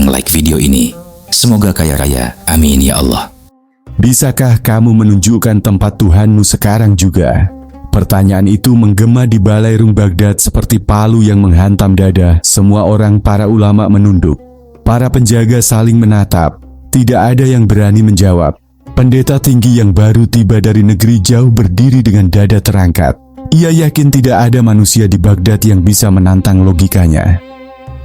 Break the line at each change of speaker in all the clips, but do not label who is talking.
like video ini. Semoga kaya raya, amin ya Allah.
Bisakah kamu menunjukkan tempat Tuhanmu sekarang juga? Pertanyaan itu menggema di Balairung Baghdad seperti palu yang menghantam dada. Semua orang, para ulama menunduk. Para penjaga saling menatap. Tidak ada yang berani menjawab. Pendeta tinggi yang baru tiba dari negeri jauh berdiri dengan dada terangkat. Ia yakin tidak ada manusia di Baghdad yang bisa menantang logikanya.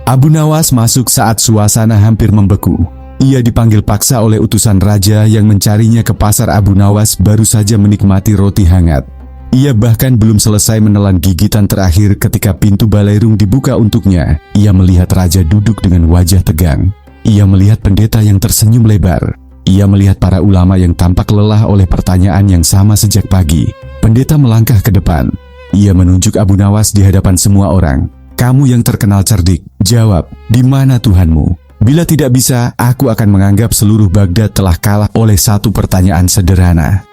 Abu Nawas masuk saat suasana hampir membeku. Ia dipanggil paksa oleh utusan raja yang mencarinya ke pasar. Abu Nawas baru saja menikmati roti hangat. Ia bahkan belum selesai menelan gigitan terakhir ketika pintu Balairung dibuka untuknya. Ia melihat raja duduk dengan wajah tegang. Ia melihat pendeta yang tersenyum lebar. Ia melihat para ulama yang tampak lelah oleh pertanyaan yang sama sejak pagi. Pendeta melangkah ke depan. Ia menunjuk Abu Nawas di hadapan semua orang. "Kamu yang terkenal cerdik, jawab, di mana Tuhanmu? Bila tidak bisa, aku akan menganggap seluruh Baghdad telah kalah oleh satu pertanyaan sederhana."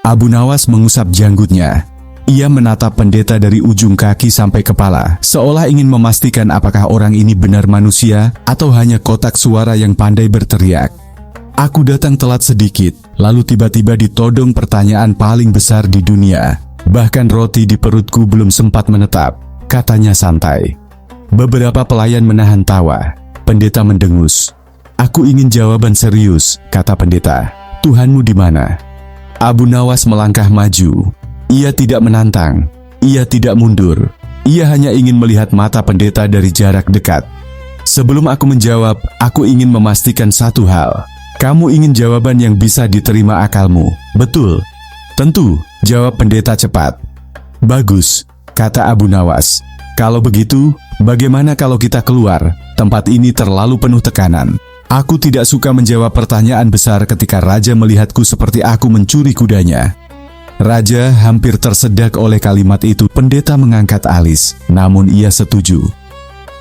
Abu Nawas mengusap janggutnya. Ia menatap pendeta dari ujung kaki sampai kepala, seolah ingin memastikan apakah orang ini benar manusia atau hanya kotak suara yang pandai berteriak. "Aku datang telat sedikit, lalu tiba-tiba ditodong pertanyaan paling besar di dunia. Bahkan roti di perutku belum sempat menetap," katanya santai. Beberapa pelayan menahan tawa. Pendeta mendengus. "Aku ingin jawaban serius," kata pendeta. "Tuhanmu di mana?" Abu Nawas melangkah maju. Ia tidak menantang. Ia tidak mundur. Ia hanya ingin melihat mata pendeta dari jarak dekat. "Sebelum aku menjawab, aku ingin memastikan satu hal. Kamu ingin jawaban yang bisa diterima akalmu, betul?" "Tentu," jawab pendeta cepat. "Bagus," kata Abu Nawas. "Kalau begitu, bagaimana kalau kita keluar? Tempat ini terlalu penuh tekanan. Aku tidak suka menjawab pertanyaan besar ketika raja melihatku seperti aku mencuri kudanya." Raja hampir tersedak oleh kalimat itu. Pendeta mengangkat alis, namun ia setuju.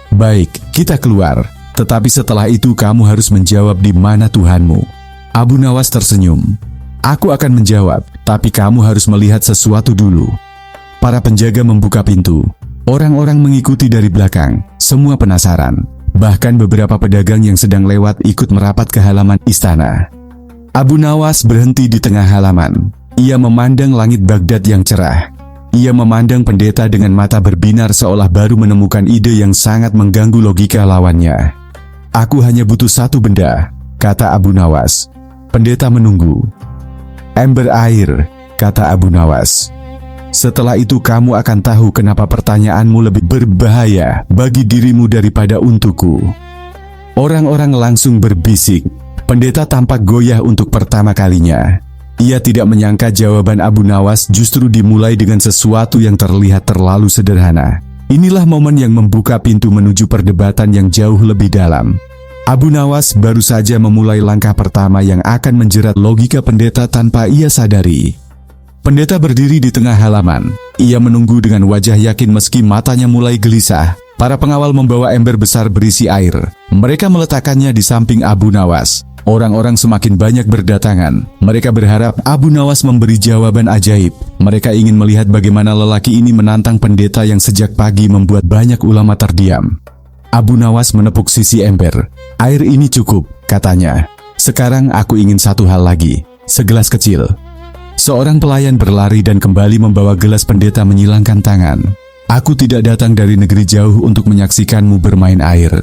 "Baik, kita keluar. Tetapi setelah itu kamu harus menjawab di mana Tuhanmu." Abu Nawas tersenyum. "Aku akan menjawab, tapi kamu harus melihat sesuatu dulu." Para penjaga membuka pintu. Orang-orang mengikuti dari belakang. Semua penasaran. Bahkan beberapa pedagang yang sedang lewat ikut merapat ke halaman istana. Abu Nawas berhenti di tengah halaman. Ia memandang langit Baghdad yang cerah. Ia memandang pendeta dengan mata berbinar seolah baru menemukan ide yang sangat mengganggu logika lawannya. "Aku hanya butuh satu benda," kata Abu Nawas. Pendeta menunggu. "Ember air," kata Abu Nawas. "Setelah itu kamu akan tahu kenapa pertanyaanmu lebih berbahaya bagi dirimu daripada untukku." Orang-orang langsung berbisik. Pendeta tampak goyah untuk pertama kalinya. Ia tidak menyangka jawaban Abu Nawas justru dimulai dengan sesuatu yang terlihat terlalu sederhana. Inilah momen yang membuka pintu menuju perdebatan yang jauh lebih dalam. Abu Nawas baru saja memulai langkah pertama yang akan menjerat logika pendeta tanpa ia sadari. Pendeta berdiri di tengah halaman. Ia menunggu dengan wajah yakin meski matanya mulai gelisah. Para pengawal membawa ember besar berisi air. Mereka meletakkannya di samping Abu Nawas. Orang-orang semakin banyak berdatangan. Mereka berharap Abu Nawas memberi jawaban ajaib. Mereka ingin melihat bagaimana lelaki ini menantang pendeta yang sejak pagi membuat banyak ulama terdiam. Abu Nawas menepuk sisi ember. "Air ini cukup," katanya. "Sekarang aku ingin satu hal lagi. Segelas kecil." Seorang pelayan berlari dan kembali membawa gelas. Pendeta menyilangkan tangan. "Aku tidak datang dari negeri jauh untuk menyaksikanmu bermain air."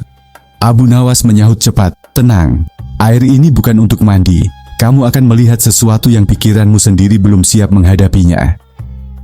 Abu Nawas menyahut cepat, "Tenang. Air ini bukan untuk mandi. Kamu akan melihat sesuatu yang pikiranmu sendiri belum siap menghadapinya."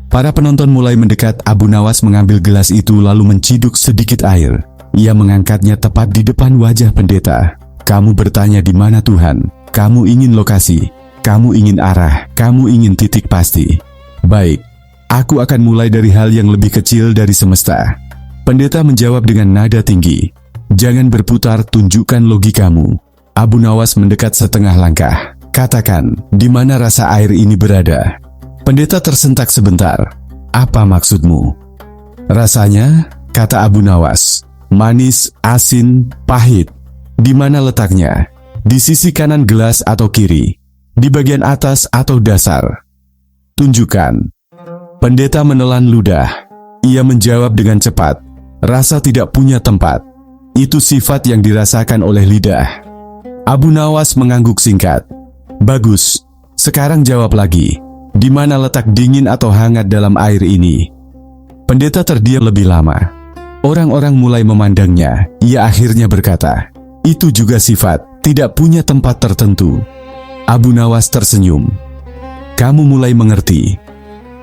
Para penonton mulai mendekat. Abu Nawas mengambil gelas itu lalu menciduk sedikit air. Ia mengangkatnya tepat di depan wajah pendeta. "Kamu bertanya di mana Tuhan? Kamu ingin lokasi. Kamu ingin arah. Kamu ingin titik pasti. Baik, aku akan mulai dari hal yang lebih kecil dari semesta." Pendeta menjawab dengan nada tinggi. "Jangan berputar, tunjukkan logikamu." Abu Nawas mendekat setengah langkah. "Katakan, di mana rasa air ini berada?" Pendeta tersentak sebentar. "Apa maksudmu?" "Rasanya," kata Abu Nawas, "manis, asin, pahit. Di mana letaknya? Di sisi kanan gelas atau kiri? Di bagian atas atau dasar? Tunjukkan." Pendeta menelan ludah. Ia menjawab dengan cepat, "Rasa tidak punya tempat." Itu sifat yang dirasakan oleh lidah. Abu Nawas mengangguk singkat. Bagus, sekarang jawab lagi. Di mana letak dingin atau hangat dalam air ini? Pendeta terdiam lebih lama. Orang-orang mulai memandangnya. Ia akhirnya berkata, itu juga sifat, tidak punya tempat tertentu. Abu Nawas tersenyum. Kamu mulai mengerti.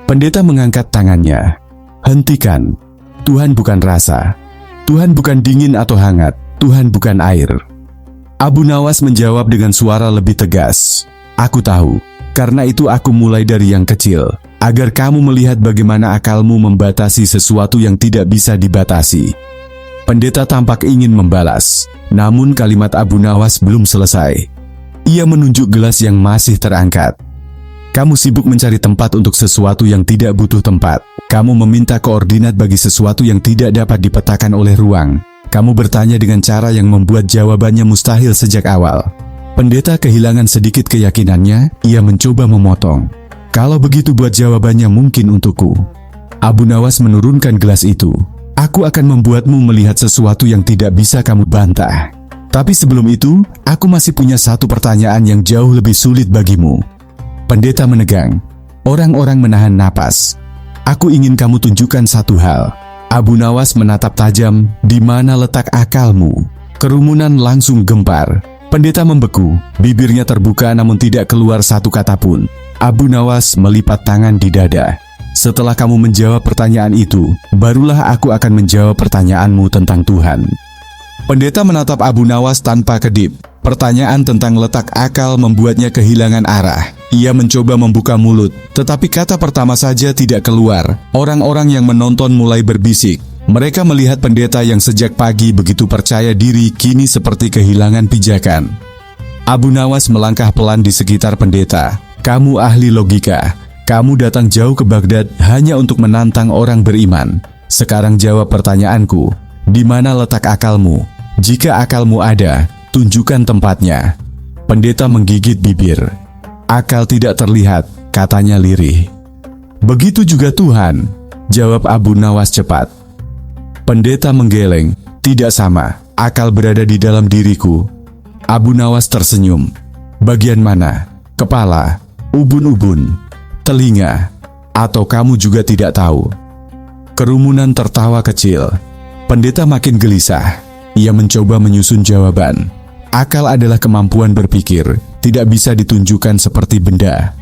Pendeta mengangkat tangannya. Hentikan. Tuhan bukan rasa. Tuhan bukan dingin atau hangat. Tuhan bukan air. Abu Nawas menjawab dengan suara lebih tegas. Aku tahu, karena itu aku mulai dari yang kecil, agar kamu melihat bagaimana akalmu membatasi sesuatu yang tidak bisa dibatasi. Pendeta tampak ingin membalas, namun kalimat Abu Nawas belum selesai. Ia menunjuk gelas yang masih terangkat. Kamu sibuk mencari tempat untuk sesuatu yang tidak butuh tempat. Kamu meminta koordinat bagi sesuatu yang tidak dapat dipetakan oleh ruang. Kamu bertanya dengan cara yang membuat jawabannya mustahil sejak awal. Pendeta kehilangan sedikit keyakinannya, ia mencoba memotong. Kalau begitu buat jawabannya mungkin untukku. Abu Nawas menurunkan gelas itu. Aku akan membuatmu melihat sesuatu yang tidak bisa kamu bantah. Tapi sebelum itu, aku masih punya satu pertanyaan yang jauh lebih sulit bagimu. Pendeta menegang. Orang-orang menahan napas. Aku ingin kamu tunjukkan satu hal. Abu Nawas menatap tajam, di mana letak akalmu? Kerumunan langsung gempar. Pendeta membeku, bibirnya terbuka namun tidak keluar satu kata pun. Abu Nawas melipat tangan di dada. Setelah kamu menjawab pertanyaan itu, barulah aku akan menjawab pertanyaanmu tentang Tuhan. Pendeta menatap Abu Nawas tanpa kedip. Pertanyaan tentang letak akal membuatnya kehilangan arah. Ia mencoba membuka mulut, tetapi kata pertama saja tidak keluar. Orang-orang yang menonton mulai berbisik. Mereka melihat pendeta yang sejak pagi begitu percaya diri kini seperti kehilangan pijakan. Abu Nawas melangkah pelan di sekitar pendeta. Kamu ahli logika. Kamu datang jauh ke Baghdad hanya untuk menantang orang beriman. Sekarang jawab pertanyaanku. Di mana letak akalmu? Jika akalmu ada, tunjukkan tempatnya. Pendeta menggigit bibir. Akal tidak terlihat, katanya lirih. Begitu juga Tuhan, jawab Abu Nawas cepat. Pendeta menggeleng. Tidak sama, akal berada di dalam diriku. Abu Nawas tersenyum. Bagian mana? Kepala, ubun-ubun, telinga, atau kamu juga tidak tahu? Kerumunan tertawa kecil. Pendeta makin gelisah. Ia mencoba menyusun jawaban. Akal adalah kemampuan berpikir, tidak bisa ditunjukkan seperti benda.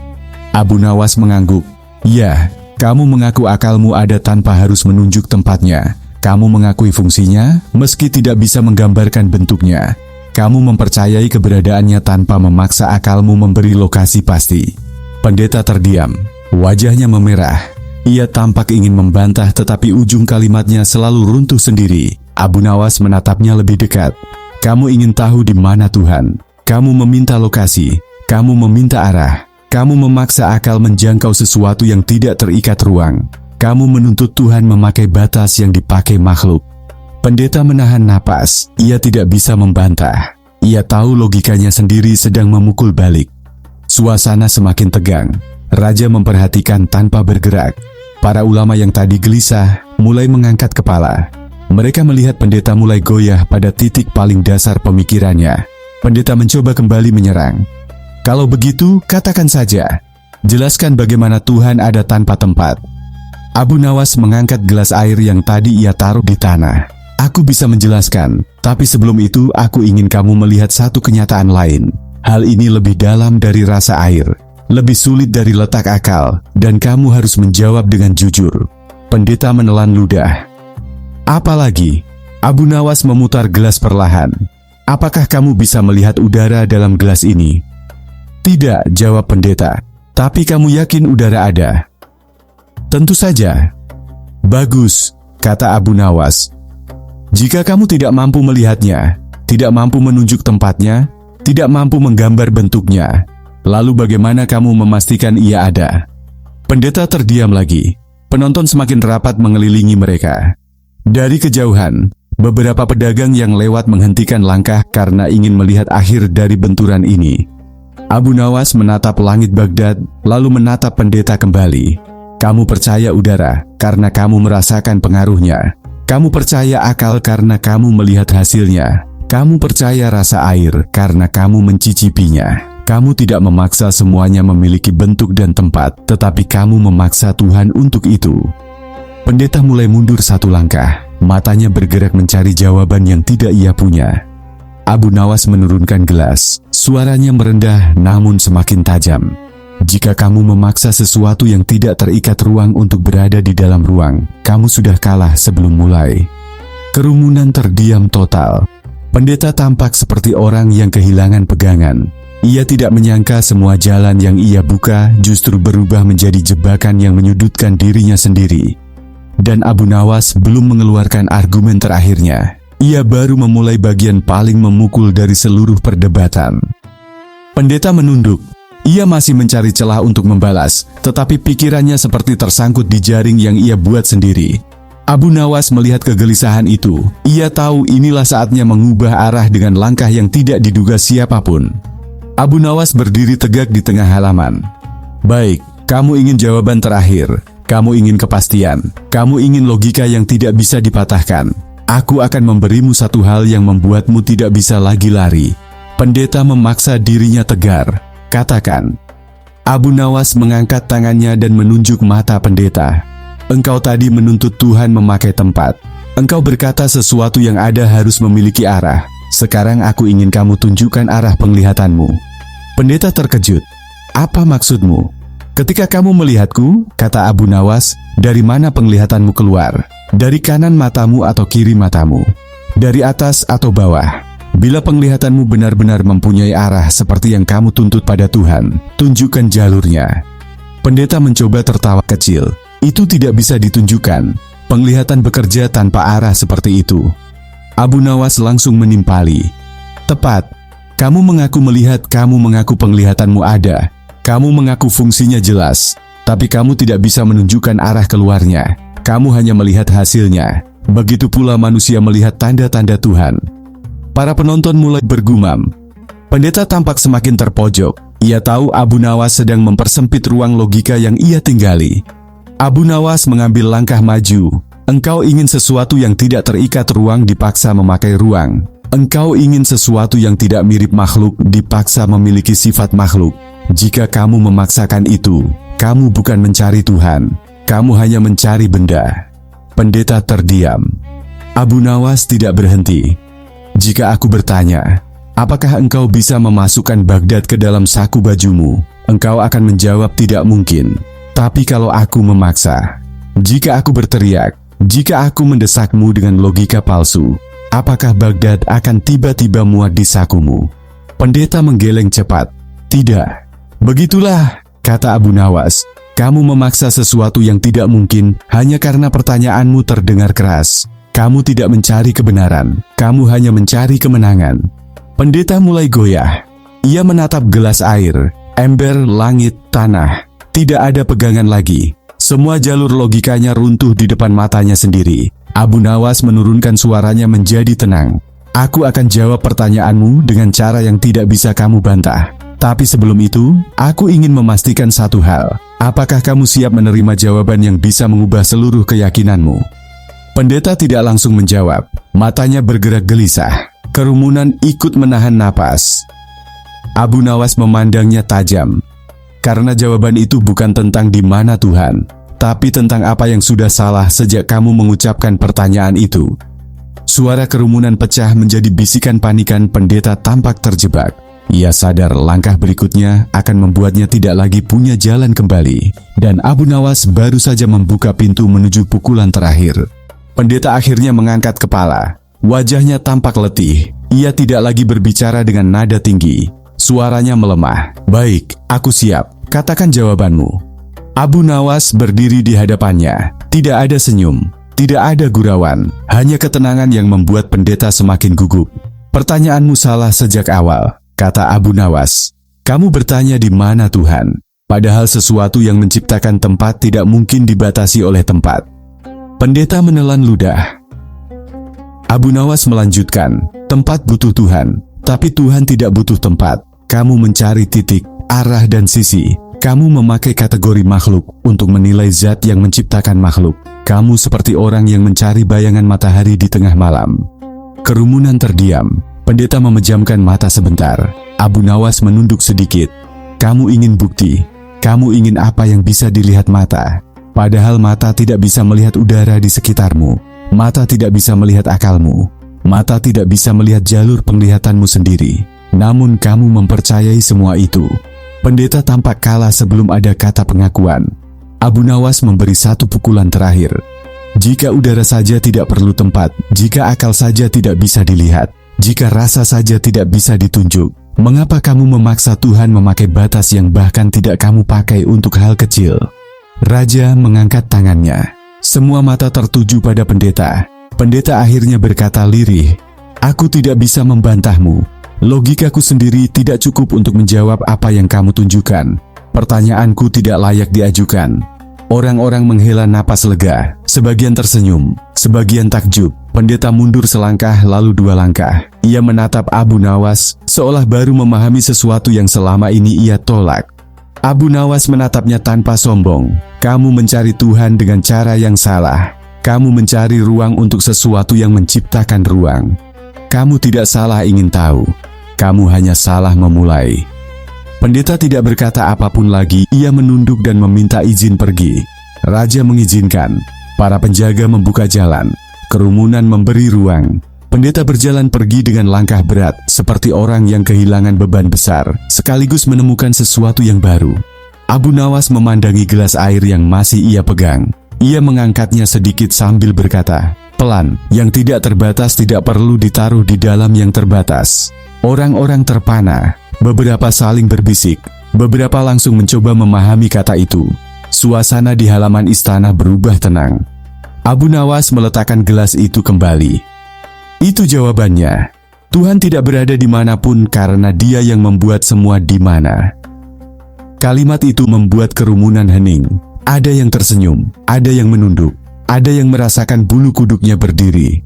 Abu Nawas mengangguk. Ya, kamu mengaku akalmu ada tanpa harus menunjuk tempatnya. Kamu mengakui fungsinya, meski tidak bisa menggambarkan bentuknya. Kamu mempercayai keberadaannya tanpa memaksa akalmu memberi lokasi pasti. Pendeta terdiam, wajahnya memerah. Ia tampak ingin membantah tetapi ujung kalimatnya selalu runtuh sendiri. Abu Nawas menatapnya lebih dekat. Kamu ingin tahu di mana Tuhan. Kamu meminta lokasi. Kamu meminta arah. Kamu memaksa akal menjangkau sesuatu yang tidak terikat ruang. Kamu menuntut Tuhan memakai batas yang dipakai makhluk. Pendeta menahan napas. Ia tidak bisa membantah. Ia tahu logikanya sendiri sedang memukul balik. Suasana semakin tegang. Raja memperhatikan tanpa bergerak. Para ulama yang tadi gelisah mulai mengangkat kepala. Mereka melihat pendeta mulai goyah pada titik paling dasar pemikirannya. Pendeta mencoba kembali menyerang. Kalau begitu, katakan saja. Jelaskan bagaimana Tuhan ada tanpa tempat. Abu Nawas mengangkat gelas air yang tadi ia taruh di tanah. Aku bisa menjelaskan, tapi sebelum itu aku ingin kamu melihat satu kenyataan lain. Hal ini lebih dalam dari rasa air, lebih sulit dari letak akal, dan kamu harus menjawab dengan jujur. Pendeta menelan ludah. Apalagi? Abu Nawas memutar gelas perlahan. Apakah kamu bisa melihat udara dalam gelas ini? Tidak, jawab pendeta. Tapi kamu yakin udara ada? Tentu saja. Bagus, kata Abu Nawas. Jika kamu tidak mampu melihatnya, tidak mampu menunjuk tempatnya, tidak mampu menggambar bentuknya, lalu bagaimana kamu memastikan ia ada? Pendeta terdiam lagi. Penonton semakin rapat mengelilingi mereka. Dari kejauhan, beberapa pedagang yang lewat menghentikan langkah karena ingin melihat akhir dari benturan ini. Abu Nawas menatap langit Baghdad, lalu menatap pendeta kembali. Kamu percaya udara karena kamu merasakan pengaruhnya. Kamu percaya akal karena kamu melihat hasilnya. Kamu percaya rasa air karena kamu mencicipinya. Kamu tidak memaksa semuanya memiliki bentuk dan tempat, tetapi kamu memaksa Tuhan untuk itu. Pendeta mulai mundur satu langkah. Matanya bergerak mencari jawaban yang tidak ia punya. Abu Nawas menurunkan gelas. Suaranya merendah namun semakin tajam. Jika kamu memaksa sesuatu yang tidak terikat ruang untuk berada di dalam ruang, kamu sudah kalah sebelum mulai. Kerumunan terdiam total. Pendeta tampak seperti orang yang kehilangan pegangan. Ia tidak menyangka semua jalan yang ia buka justru berubah menjadi jebakan yang menyudutkan dirinya sendiri. Dan Abu Nawas belum mengeluarkan argumen terakhirnya. Ia baru memulai bagian paling memukul dari seluruh perdebatan. Pendeta menunduk. Ia masih mencari celah untuk membalas, tetapi pikirannya seperti tersangkut di jaring yang ia buat sendiri. Abu Nawas melihat kegelisahan itu. Ia tahu inilah saatnya mengubah arah dengan langkah yang tidak diduga siapapun. Abu Nawas berdiri tegak di tengah halaman. Baik, kamu ingin jawaban terakhir. Kamu ingin kepastian. Kamu ingin logika yang tidak bisa dipatahkan. Aku akan memberimu satu hal yang membuatmu tidak bisa lagi lari. Pendeta memaksa dirinya tegar. Katakan. Abu Nawas mengangkat tangannya dan menunjuk mata pendeta. Engkau tadi menuntut Tuhan memakai tempat. Engkau berkata sesuatu yang ada harus memiliki arah. Sekarang aku ingin kamu tunjukkan arah penglihatanmu. Pendeta terkejut. Apa maksudmu? Ketika kamu melihatku, kata Abu Nawas, dari mana penglihatanmu keluar? Dari kanan matamu atau kiri matamu? Dari atas atau bawah? Bila penglihatanmu benar-benar mempunyai arah seperti yang kamu tuntut pada Tuhan, tunjukkan jalurnya. Pendeta mencoba tertawa kecil. Itu tidak bisa ditunjukkan. Penglihatan bekerja tanpa arah seperti itu. Abu Nawas langsung menimpali. Tepat. Kamu mengaku melihat, kamu mengaku penglihatanmu ada. Kamu mengaku fungsinya jelas. Tapi kamu tidak bisa menunjukkan arah keluarnya. Kamu hanya melihat hasilnya. Begitu pula manusia melihat tanda-tanda Tuhan. Para penonton mulai bergumam. Pendeta tampak semakin terpojok. Ia tahu Abu Nawas sedang mempersempit ruang logika yang ia tinggali. Abu Nawas mengambil langkah maju. Engkau ingin sesuatu yang tidak terikat ruang dipaksa memakai ruang. Engkau ingin sesuatu yang tidak mirip makhluk dipaksa memiliki sifat makhluk. Jika kamu memaksakan itu, kamu bukan mencari Tuhan. Kamu hanya mencari benda. Pendeta terdiam. Abu Nawas tidak berhenti. Jika aku bertanya, apakah engkau bisa memasukkan Baghdad ke dalam saku bajumu? Engkau akan menjawab tidak mungkin. Tapi kalau aku memaksa, jika aku berteriak, jika aku mendesakmu dengan logika palsu, apakah Baghdad akan tiba-tiba muat di sakumu? Pendeta menggeleng cepat. Tidak. Begitulah, kata Abu Nawas. Kamu memaksa sesuatu yang tidak mungkin hanya karena pertanyaanmu terdengar keras. Kamu tidak mencari kebenaran. Kamu hanya mencari kemenangan. Pendeta mulai goyah. Ia menatap gelas air, ember, langit, tanah. Tidak ada pegangan lagi. Semua jalur logikanya runtuh di depan matanya sendiri. Abu Nawas menurunkan suaranya menjadi tenang. Aku akan jawab pertanyaanmu dengan cara yang tidak bisa kamu bantah. Tapi sebelum itu, aku ingin memastikan satu hal. Apakah kamu siap menerima jawaban yang bisa mengubah seluruh keyakinanmu? Pendeta tidak langsung menjawab. Matanya bergerak gelisah. Kerumunan ikut menahan napas. Abu Nawas memandangnya tajam. Karena jawaban itu bukan tentang di mana Tuhan, tapi tentang apa yang sudah salah sejak kamu mengucapkan pertanyaan itu. Suara kerumunan pecah menjadi bisikan panikan. Pendeta tampak terjebak. Ia sadar langkah berikutnya akan membuatnya tidak lagi punya jalan kembali. Dan Abu Nawas baru saja membuka pintu menuju pukulan terakhir. Pendeta akhirnya mengangkat kepala. Wajahnya tampak letih. Ia tidak lagi berbicara dengan nada tinggi. Suaranya melemah. Baik, aku siap. Katakan jawabanmu. Abu Nawas berdiri di hadapannya. Tidak ada senyum. Tidak ada gurauan. Hanya ketenangan yang membuat pendeta semakin gugup. Pertanyaanmu salah sejak awal, kata Abu Nawas. Kamu bertanya di mana Tuhan. Padahal sesuatu yang menciptakan tempat tidak mungkin dibatasi oleh tempat. Pendeta menelan ludah. Abu Nawas melanjutkan, tempat butuh Tuhan, tapi Tuhan tidak butuh tempat. Kamu mencari titik, arah dan sisi. Kamu memakai kategori makhluk untuk menilai zat yang menciptakan makhluk. Kamu seperti orang yang mencari bayangan matahari di tengah malam. Kerumunan terdiam. Pendeta memejamkan mata sebentar. Abu Nawas menunduk sedikit. Kamu ingin bukti. Kamu ingin apa yang bisa dilihat mata. Padahal mata tidak bisa melihat udara di sekitarmu. Mata tidak bisa melihat akalmu. Mata tidak bisa melihat jalur penglihatanmu sendiri. Namun kamu mempercayai semua itu. Pendeta tampak kalah sebelum ada kata pengakuan. Abu Nawas memberi satu pukulan terakhir. Jika udara saja tidak perlu tempat, jika akal saja tidak bisa dilihat, jika rasa saja tidak bisa ditunjuk, mengapa kamu memaksa Tuhan memakai batas yang bahkan tidak kamu pakai untuk hal kecil? Raja mengangkat tangannya. Semua mata tertuju pada pendeta. Pendeta akhirnya berkata lirih, "Aku tidak bisa membantahmu. Logikaku sendiri tidak cukup untuk menjawab apa yang kamu tunjukkan. Pertanyaanku tidak layak diajukan." Orang-orang menghela napas lega, sebagian tersenyum, sebagian takjub. Pendeta mundur selangkah lalu 2 langkah. Ia menatap Abu Nawas, seolah baru memahami sesuatu yang selama ini ia tolak. Abu Nawas menatapnya tanpa sombong. Kamu mencari Tuhan dengan cara yang salah. Kamu mencari ruang untuk sesuatu yang menciptakan ruang. Kamu tidak salah ingin tahu. Kamu hanya salah memulai. Pendeta tidak berkata apapun lagi, ia menunduk dan meminta izin pergi. Raja mengizinkan. Para penjaga membuka jalan. Kerumunan memberi ruang. Pendeta berjalan pergi dengan langkah berat, seperti orang yang kehilangan beban besar, sekaligus menemukan sesuatu yang baru. Abu Nawas memandangi gelas air yang masih ia pegang. Ia mengangkatnya sedikit sambil berkata, "Pelan, yang tidak terbatas tidak perlu ditaruh di dalam yang terbatas." Orang-orang terpana. Beberapa saling berbisik, beberapa langsung mencoba memahami kata itu. Suasana di halaman istana berubah tenang. Abu Nawas meletakkan gelas itu kembali. Itu jawabannya. Tuhan tidak berada dimanapun karena Dia yang membuat semua di mana. Kalimat itu membuat kerumunan hening. Ada yang tersenyum, ada yang menunduk, ada yang merasakan bulu kuduknya berdiri.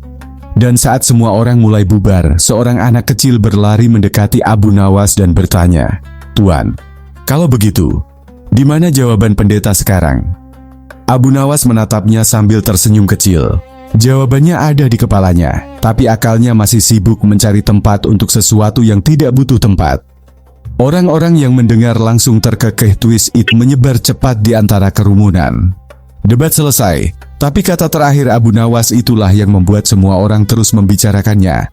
Dan saat semua orang mulai bubar, seorang anak kecil berlari mendekati Abu Nawas dan bertanya, "Tuan, kalau begitu, di mana jawaban pendeta sekarang?" Abu Nawas menatapnya sambil tersenyum kecil. Jawabannya ada di kepalanya, tapi akalnya masih sibuk mencari tempat untuk sesuatu yang tidak butuh tempat. Orang-orang yang mendengar langsung terkekeh. Twist itu menyebar cepat di antara kerumunan. Debat selesai. Tapi kata terakhir Abu Nawas itulah yang membuat semua orang terus membicarakannya.